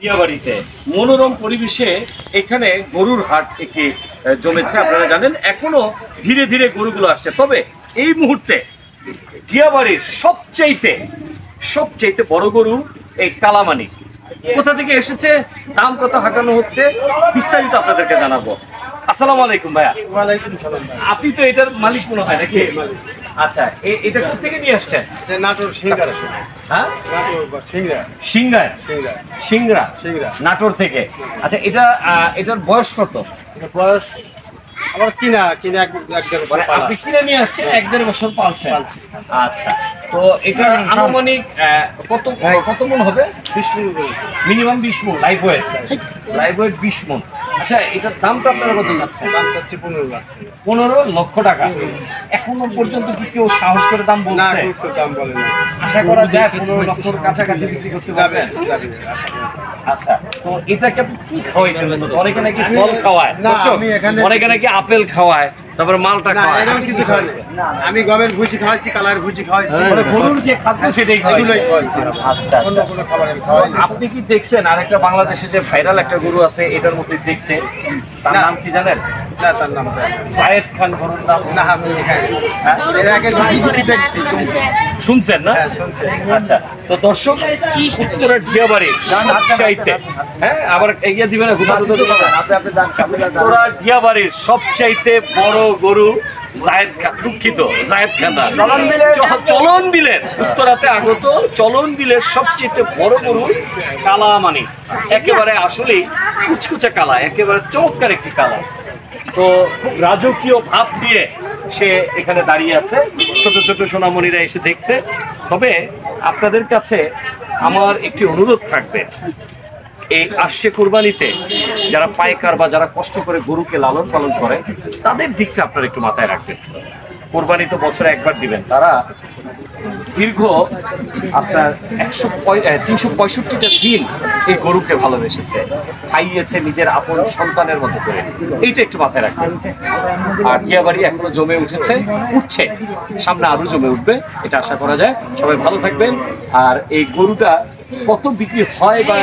বিয়াবাড়িতে মনোরম পরিবেশে এখানে গরুর হাট একটি জমেছে, আপনারা জানেন। এখনো ধীরে ধীরে গরুগুলো আসছে, তবে এই মুহূর্তে দিয়াবাড়ির সবচাইতে বড় গরু এই কালামানি। কোথা থেকে এসেছে, দাম কত হাঁকানো হচ্ছে, বিস্তারিত আপনাদেরকে জানাবো। আসসালামু আলাইকুম ভাইয়া। ওয়ালাইকুম সালাম। আপনি তো এটার মালিক মনে হয় নাকি? আচ্ছা, এটা কোথা থেকে নিয়ে আসছেন? নাটোর সিংড়া। হ্যাঁ, নাটোর সিংড়া। সিংড়া। সিংড়া সিংড়া নাটোর থেকে। আচ্ছা, এটার বয়স কত? বয়স আমার কিনা এক দেড় বছর পালা। আপনি কিনে নিয়ে আসছেন, এক দেড় বছর পালছেন। আচ্ছা, তো এটা আনুমানিক কত মন হবে? 20 মণ। মিনিমাম 20 মন লাইভ ওয়েট 20 মন। আচ্ছা, এটার দামটা আপনারা কত চাচ্ছেন? দাম চাচ্ছি 15 লাখ। 15 লক্ষ টাকা। এখনো পর্যন্ত কি কেউ সাহস করে দাম না, বলছে? একটু দাম বলে না। আশা করা যায় 15 লক্ষের কাছাকাছি বিক্রি করতে যাবে পারবেন। যাবে আশা করি। আচ্ছা, তো এটাকে আপনি কি খাওয়াইতেন? অনেকে নাকি ফল খাওয়ায়, না, বুঝছো? আমি এখানে- অনেকে নাকি আপেল খাওয়ায়, তারপরে মালটা না, খাওয়ায়। এরকম কিছু খাওয়াচ্ছি। আমি গমের ভুজি খাওয়াচ্ছি, কালার ভুজি খাওয়াচ্ছি। মানে গরুর যে খাদ্য সেটাই এগুলোই খাওয়াইছে। খাওয়াচ্ছি। আচ্ছা, অন্য আচ্ছা। কোনো খাবার আমি খাওয়াই না। আপনি কি দেখছেন আরেকটা বাংলাদেশে যে ভাইরাল একটা গরু আছে এটার মধ্যে দেখতে, তার না। নাম কি জানেন? না, তার নাম জানি না। জায়েদ খান গরুর নাম। না, আমি খাইনি। হ্যাঁ? এর আগে ভিডিও দেখছি। শুনছেন না? হ্যাঁ, শুনছি। আচ্ছা, তো দর্শক, কি উত্তরের দিয়াবাড়ি সবচাইতে, হ্যাঁ, আবার এগিয়ে দিবেন না, ঘুমাতে দিবেন না। উত্তরার দিয়াবাড়ির সবচাইতে বড় গরু জায়েদ খান, দুঃখিত, জায়েদ খান না, চলন বিলের উত্তরাতে আগত চলন বিলের সবচেয়ে বড় গরু কালামানি। একেবারে আসলেই কুচকুচে কালা, একেবারে চমৎকার একটি কালা। তো খুব রাজকীয় ভাব দিয়ে সে এখানে দাঁড়িয়ে আছে, ছোট ছোট সোনামণিরা এসে দেখছে। তবে আপনাদের কাছে আমার একটি অনুরোধ থাকবে, এই আসছে কোরবানিতে যারা পাইকার বা যারা কষ্ট করে গরুকে লালন পালন করে, তাদের দিকটা আপনারা একটু মাথায় রাখবেন। কোরবানি তো বছরে একবার দিবেন, তারা দীর্ঘ আপনার 365টা দিন এই গরুকে ভালোবেসেছে, খাইয়েছে নিজের আপন সন্তানের মতো করে। এইটা একটু মাথায় রাখবেন। আর দিয়াবাড়ি এখনো জমে উঠছে, সামনে আরো জমে উঠবে, এটা আশা করা যায়। সবাই ভালো থাকবেন। আর এই গরুটা কত বিক্রি হয় বা